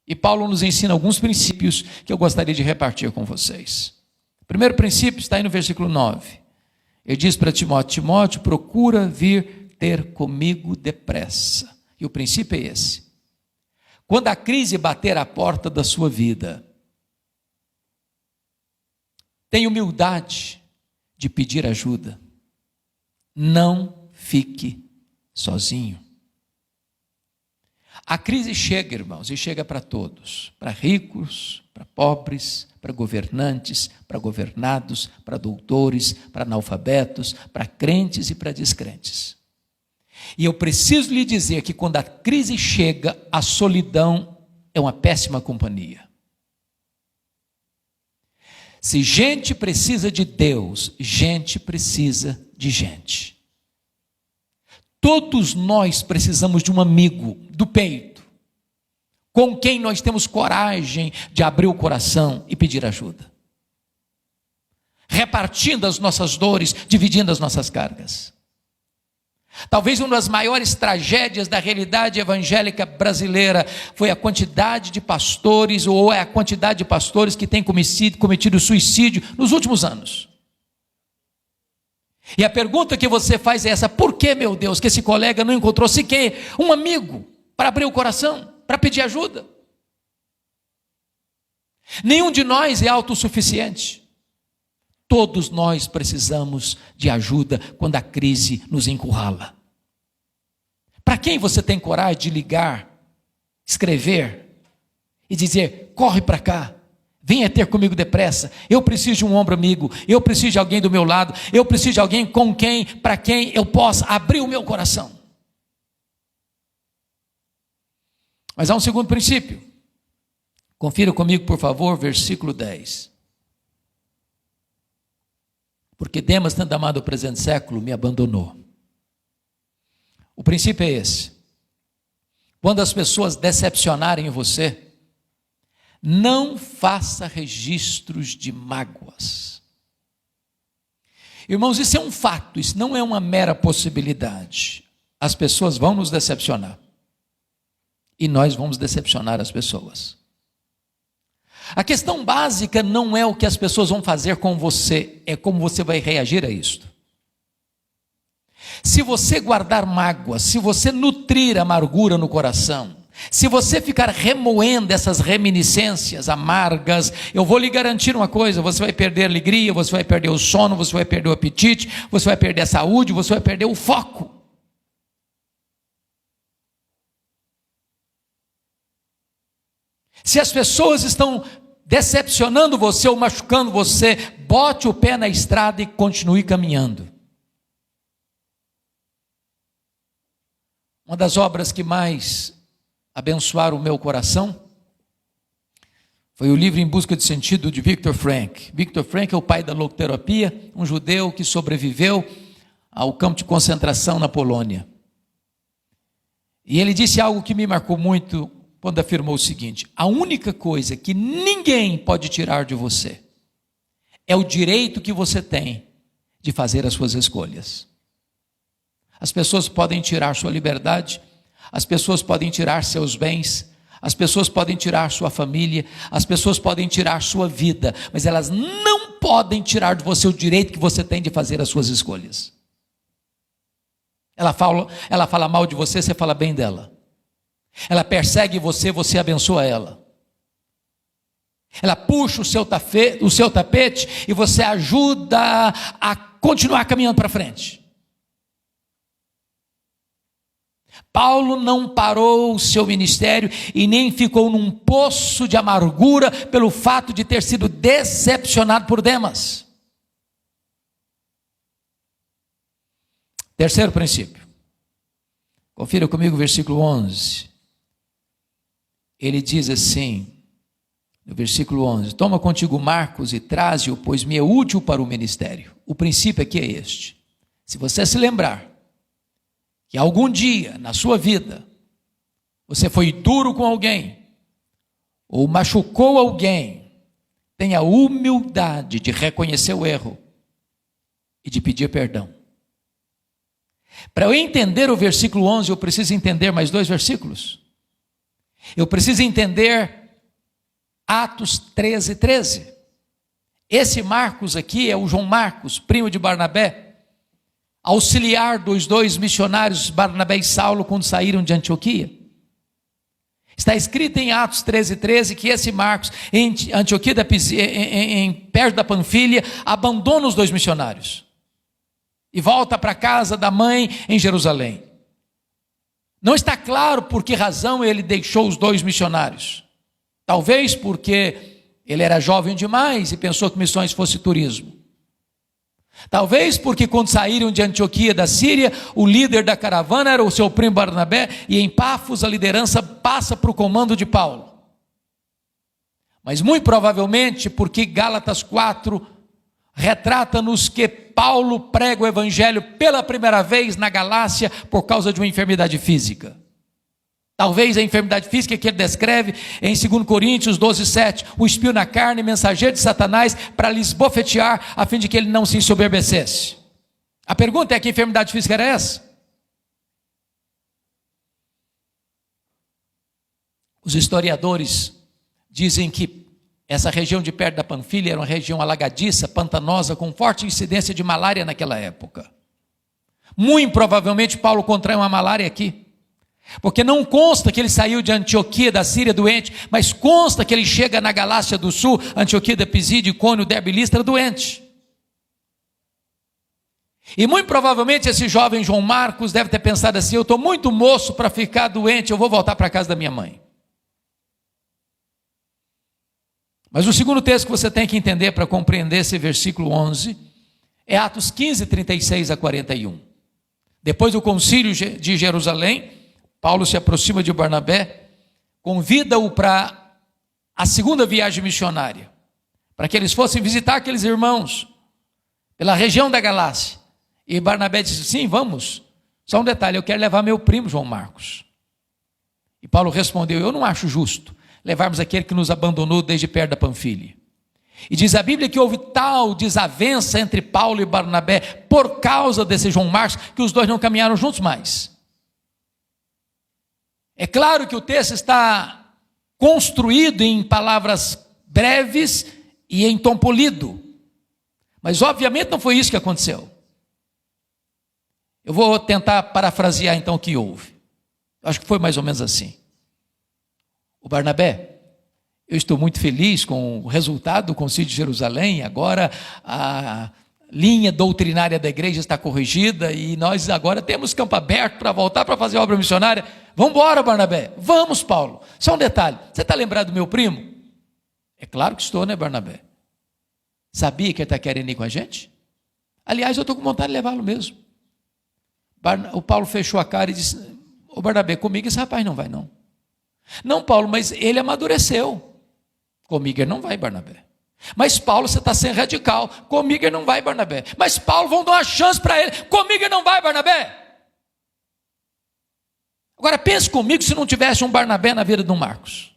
E Paulo nos ensina alguns princípios que eu gostaria de repartir com vocês. O primeiro princípio está aí no versículo 9. Ele diz para Timóteo: Timóteo, procura vir ter comigo depressa. E o princípio é esse: quando a crise bater à porta da sua vida, tenha humildade de pedir ajuda. Não fique sozinho. A crise chega, irmãos, e chega para todos, para ricos, para pobres, para governantes, para governados, para doutores, para analfabetos, para crentes e para descrentes. E eu preciso lhe dizer que quando a crise chega, a solidão é uma péssima companhia. Se gente precisa de Deus, gente precisa de gente. Todos nós precisamos de um amigo do peito, com quem nós temos coragem de abrir o coração e pedir ajuda, repartindo as nossas dores, dividindo as nossas cargas. Talvez uma das maiores tragédias da realidade evangélica brasileira foi a quantidade de pastores, ou é a quantidade de pastores que têm cometido suicídio nos últimos anos. E a pergunta que você faz é essa: por que, meu Deus, que esse colega não encontrou sequer um amigo para abrir o coração, para pedir ajuda? Nenhum de nós é autossuficiente. Todos nós precisamos de ajuda quando a crise nos encurrala. Para quem você tem coragem de ligar, escrever e dizer: corre para cá, venha ter comigo depressa, eu preciso de um ombro amigo, eu preciso de alguém do meu lado, eu preciso de alguém para quem eu possa abrir o meu coração. Mas há um segundo princípio. Confira comigo, por favor, versículo 10. Porque Demas, tendo amado o presente século, me abandonou. O princípio é esse: quando as pessoas decepcionarem você, não faça registros de mágoas. Irmãos, isso é um fato, isso não é uma mera possibilidade. As pessoas vão nos decepcionar, e nós vamos decepcionar as pessoas. A questão básica não é o que as pessoas vão fazer com você, é como você vai reagir a isto. Se você guardar mágoa, se você nutrir amargura no coração, se você ficar remoendo essas reminiscências amargas, eu vou lhe garantir uma coisa: você vai perder a alegria, você vai perder o sono, você vai perder o apetite, você vai perder a saúde, você vai perder o foco. Se as pessoas estão decepcionando você ou machucando você, bote o pé na estrada e continue caminhando. Uma das obras que mais abençoaram o meu coração foi o livro Em Busca de Sentido, de Viktor Frankl. Viktor Frankl é o pai da logoterapia, um judeu que sobreviveu ao campo de concentração na Polônia. E ele disse algo que me marcou muito quando afirmou o seguinte: a única coisa que ninguém pode tirar de você é o direito que você tem de fazer as suas escolhas. As pessoas podem tirar sua liberdade, as pessoas podem tirar seus bens, as pessoas podem tirar sua família, as pessoas podem tirar sua vida, mas elas não podem tirar de você o direito que você tem de fazer as suas escolhas. Ela fala mal de você, você fala bem dela. Ela persegue você, você abençoa ela. Ela puxa o seu tapete e você ajuda a continuar caminhando para frente. Paulo não parou o seu ministério e nem ficou num poço de amargura pelo fato de ter sido decepcionado por Demas. Terceiro princípio. Confira comigo o versículo 11. Ele diz assim, no versículo 11: toma contigo Marcos e traze-o, pois me é útil para o ministério. O princípio aqui é este: se você se lembrar que algum dia na sua vida você foi duro com alguém, ou machucou alguém, tenha a humildade de reconhecer o erro e de pedir perdão. Para eu entender o versículo 11, eu preciso entender mais dois versículos. Eu preciso entender Atos 13:13. Esse Marcos aqui é o João Marcos, primo de Barnabé, auxiliar dos dois missionários Barnabé e Saulo quando saíram de Antioquia. Está escrito em Atos 13:13 que esse Marcos, em Antioquia, perto da Panfilha, abandona os dois missionários e volta para a casa da mãe em Jerusalém. Não está claro por que razão ele deixou os dois missionários. Talvez porque ele era jovem demais e pensou que missões fosse turismo. Talvez porque quando saíram de Antioquia da Síria, o líder da caravana era o seu primo Barnabé, e em Pafos a liderança passa para o comando de Paulo. Mas muito provavelmente porque Gálatas 4 retrata-nos que Paulo prega o evangelho pela primeira vez na Galácia por causa de uma enfermidade física. Talvez a enfermidade física que ele descreve em 2 Coríntios 12:7, o espinho na carne, mensageiro de Satanás, para lhes bofetear, a fim de que ele não se ensoberbecesse. A pergunta é: que enfermidade física era essa? Os historiadores dizem que essa região de perto da Panfilha era uma região alagadiça, pantanosa, com forte incidência de malária naquela época. Muito provavelmente Paulo contraiu uma malária aqui. Porque não consta que ele saiu de Antioquia da Síria doente, mas consta que ele chega na Galácia do Sul, Antioquia da Pisídia, Icônio, Derbe e Listra, doente. E muito provavelmente esse jovem João Marcos deve ter pensado assim: eu estou muito moço para ficar doente, eu vou voltar para a casa da minha mãe. Mas o segundo texto que você tem que entender para compreender esse versículo 11 é Atos 15:36-41. Depois do concílio de Jerusalém, Paulo se aproxima de Barnabé, convida-o para a segunda viagem missionária, para que eles fossem visitar aqueles irmãos pela região da Galácia. E Barnabé disse: sim, vamos. Só um detalhe: eu quero levar meu primo João Marcos. E Paulo respondeu: eu não acho justo levarmos aquele que nos abandonou desde perto da Panfilha. E diz a Bíblia que houve tal desavença entre Paulo e Barnabé por causa desse João Marcos, que os dois não caminharam juntos mais. É claro que o texto está construído em palavras breves e em tom polido, mas obviamente não foi isso que aconteceu. Eu vou tentar parafrasear então o que houve. Acho que foi mais ou menos assim. O Barnabé: eu estou muito feliz com o resultado do Concílio de Jerusalém, agora a linha doutrinária da igreja está corrigida e nós agora temos campo aberto para voltar para fazer obra missionária. Vamos embora, Barnabé. Vamos, Paulo. Só um detalhe: você está lembrado do meu primo? É claro que estou, né, Barnabé? Sabia que ele está querendo ir com a gente? Aliás, eu estou com vontade de levá-lo mesmo. O Paulo fechou a cara e disse: ô Barnabé, comigo esse rapaz não vai não. Não, Paulo, mas ele amadureceu. Comigo ele não vai, Barnabé. Mas Paulo, você está sendo radical. Comigo ele não vai, Barnabé. Mas Paulo, vão dar uma chance para ele. Comigo ele não vai, Barnabé. Agora pense comigo se não tivesse um Barnabé na vida de um Marcos.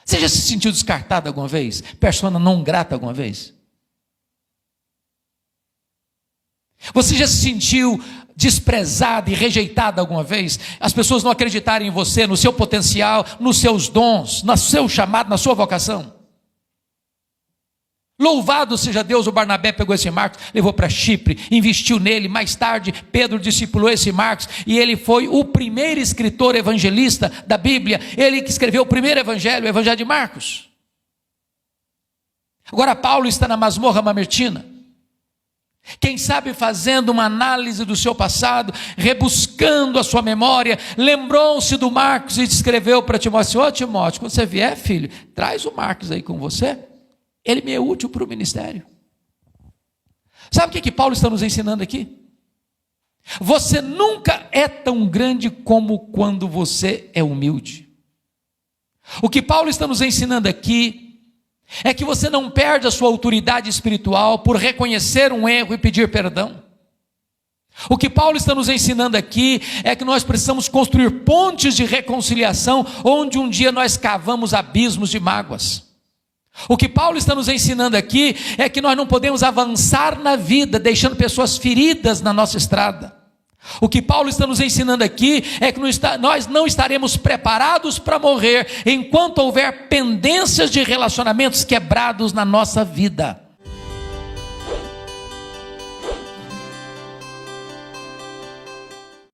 Você já se sentiu descartado alguma vez? Persona não grata alguma vez? Você já se sentiu desprezado e rejeitado alguma vez? As pessoas não acreditarem em você, no seu potencial, nos seus dons, no seu chamado, na sua vocação? Louvado seja Deus, o Barnabé pegou esse Marcos, levou para Chipre, investiu nele. Mais tarde Pedro discipulou esse Marcos e ele foi o primeiro escritor evangelista da Bíblia. Ele que escreveu o primeiro evangelho, o evangelho de Marcos. Agora Paulo está na masmorra mamertina, quem sabe fazendo uma análise do seu passado, rebuscando a sua memória, lembrou-se do Marcos e escreveu para Timóteo: ô Timóteo, quando você vier, filho, traz o Marcos aí com você, ele me é útil para o ministério. Sabe o que Paulo está nos ensinando aqui? Você nunca é tão grande como quando você é humilde. O que Paulo está nos ensinando aqui é que você não perde a sua autoridade espiritual por reconhecer um erro e pedir perdão. O que Paulo está nos ensinando aqui é que nós precisamos construir pontes de reconciliação onde um dia nós cavamos abismos de mágoas. O que Paulo está nos ensinando aqui é que nós não podemos avançar na vida deixando pessoas feridas na nossa estrada. O que Paulo está nos ensinando aqui é que nós não estaremos preparados para morrer enquanto houver pendências de relacionamentos quebrados na nossa vida.